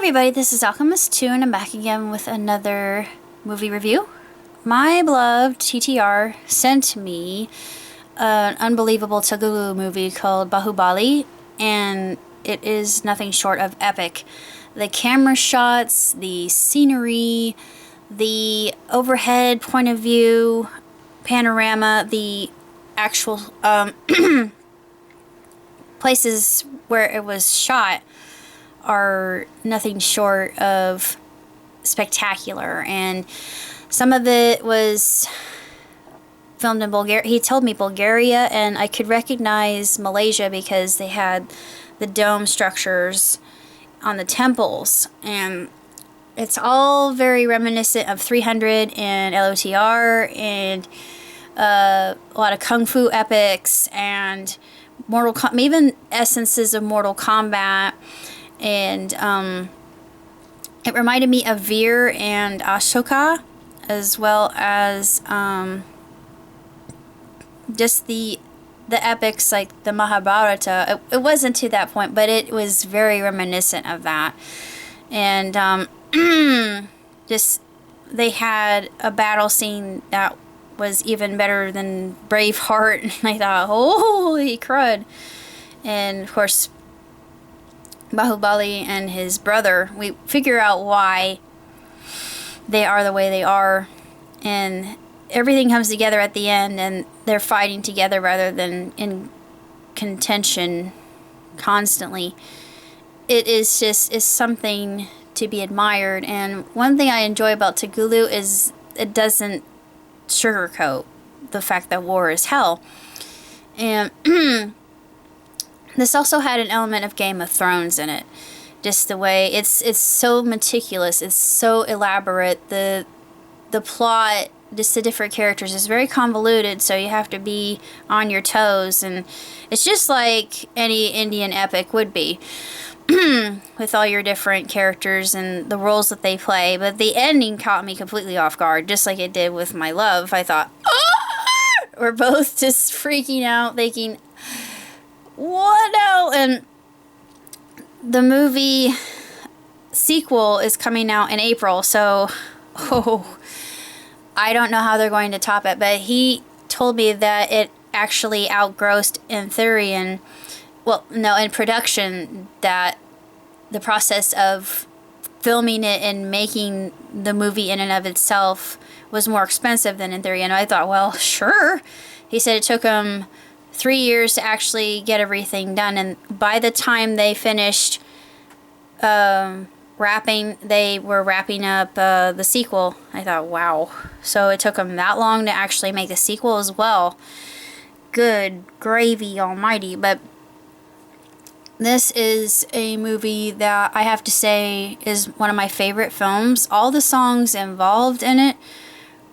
everybody, this is Alchemist2 and I'm back again with another movie review. My beloved TTR sent me an unbelievable Telugu movie called Bahubali, and it is nothing short of epic. The camera shots, the scenery, the overhead point of view, panorama, the actual places where it was shot are nothing short of spectacular. And some of it was filmed in Bulgaria. He told me Bulgaria, and I could recognize Malaysia because they had the dome structures on the temples, and it's all very reminiscent of 300 and LOTR and a lot of kung fu epics and even essences of Mortal Kombat. And it reminded me of Veer and Ashoka, as well as just the epics like the Mahabharata. It wasn't to that point, but it was very reminiscent of that. And just they had a battle scene that was even better than Braveheart, and I thought, holy crud. And of course, Bahubali and his brother, we figure out why they are the way they are, and everything comes together at the end, and they're fighting together rather than in contention constantly. It is something to be admired. And one thing I enjoy about Telugu is it doesn't sugarcoat the fact that war is hell. And this also had an element of Game of Thrones in it. Just the way it's so meticulous, it's so elaborate. The plot, just the different characters, is very convoluted, so you have to be on your toes, and it's just like any Indian epic would be. With all your different characters and the roles that they play. But the ending caught me completely off guard, just like it did with my love. I thought, ah! We're both just freaking out, thinking, what now? And the movie sequel is coming out in April, so I don't know how they're going to top it. But he told me that it actually outgrossed in theory, and in production, that the process of filming it and making the movie in and of itself was more expensive than in theory. And I thought, well, sure. He said it took him 3 years to actually get everything done, and by the time they finished they were wrapping up the sequel. I thought, wow. So it took them that long to actually make the sequel as well. Good gravy almighty. But this is a movie that I have to say is one of my favorite films. All the songs involved in it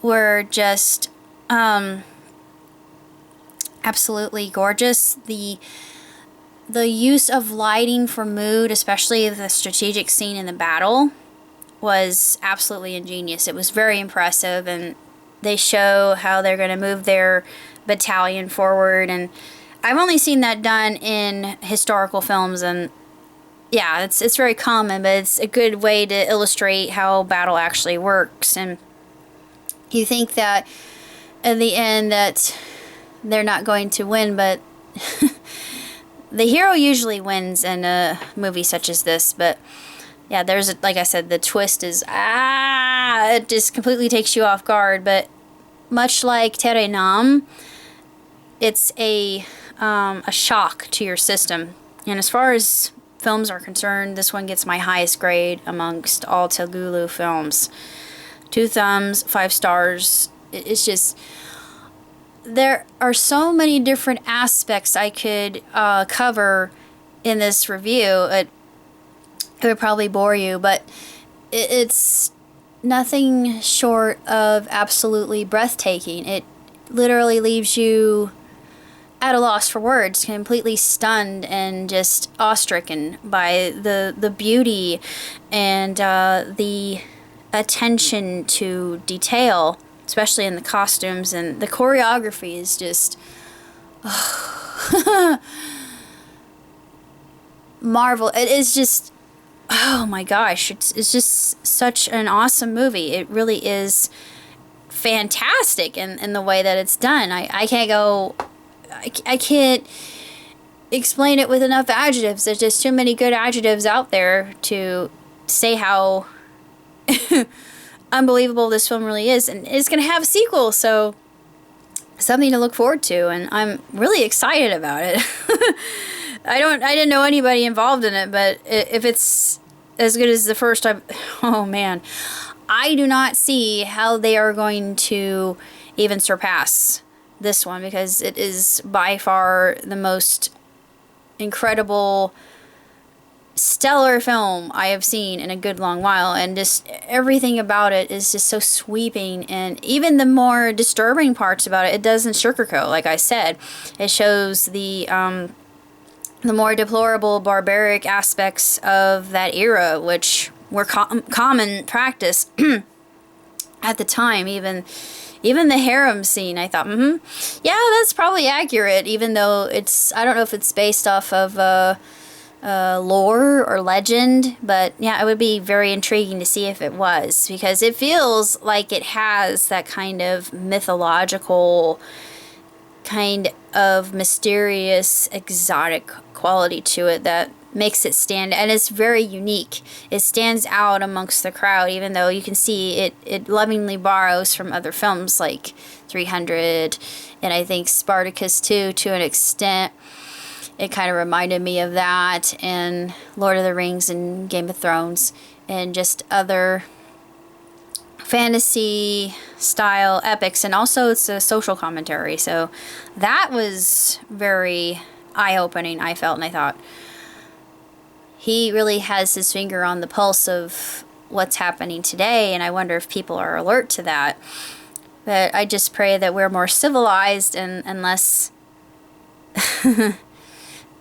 were just absolutely gorgeous. The use of lighting for mood, especially the strategic scene in the battle, was absolutely ingenious. It was very impressive, and they show how they're going to move their battalion forward. And I've only seen that done in historical films, and yeah, it's very common, but it's a good way to illustrate how battle actually works. And you think that in the end that they're not going to win, but the hero usually wins in a movie such as this. But yeah, like I said, the twist is it just completely takes you off guard. But much like Tere Nam, it's a shock to your system. And as far as films are concerned, this one gets my highest grade amongst all Telugu films. 2 thumbs, 5 stars. It's just, there are so many different aspects I could cover in this review. It would probably bore you, but it's nothing short of absolutely breathtaking. It literally leaves you at a loss for words, completely stunned and just awestricken by the beauty and the attention to detail, especially in the costumes, and the choreography is just marvel. It is just oh my gosh, it's just such an awesome movie. It really is fantastic in the way that it's done. I can't go, I can't explain it with enough adjectives. There's just too many good adjectives out there to say how unbelievable this film really is. And it's going to have a sequel, so something to look forward to, and I'm really excited about it. I didn't know anybody involved in it, but if it's as good as the first time, oh man, I do not see how they are going to even surpass this one, because it is by far the most incredible, stellar film I have seen in a good long while, and just everything about it is just so sweeping, and even the more disturbing parts about it, it doesn't sugarcoat. Like I said, it shows the more deplorable, barbaric aspects of that era, which were common practice at the time. Even the harem scene, I thought, yeah, that's probably accurate, even though I don't know if it's based off of lore or legend, but yeah, it would be very intriguing to see if it was, because it feels like it has that kind of mythological, kind of mysterious, exotic quality to it that makes it stand, and it's very unique. It stands out amongst the crowd, even though you can see it lovingly borrows from other films like 300 and I think Spartacus 2 to an extent. It kind of reminded me of that, and Lord of the Rings and Game of Thrones, and just other fantasy style epics. And also it's a social commentary, so that was very eye-opening, I felt, and I thought, he really has his finger on the pulse of what's happening today, and I wonder if people are alert to that. But I just pray that we're more civilized and less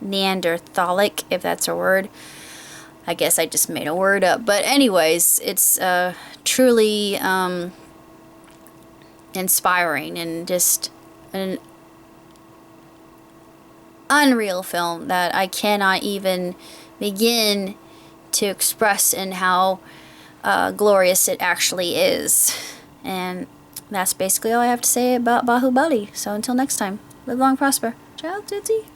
Neanderthalic, if that's a word. I guess I just made a word up. But anyways, it's truly inspiring, and just an unreal film that I cannot even begin to express in how glorious it actually is. And that's basically all I have to say about Bahubali. So until next time, live long, prosper. Ciao, Tootsie.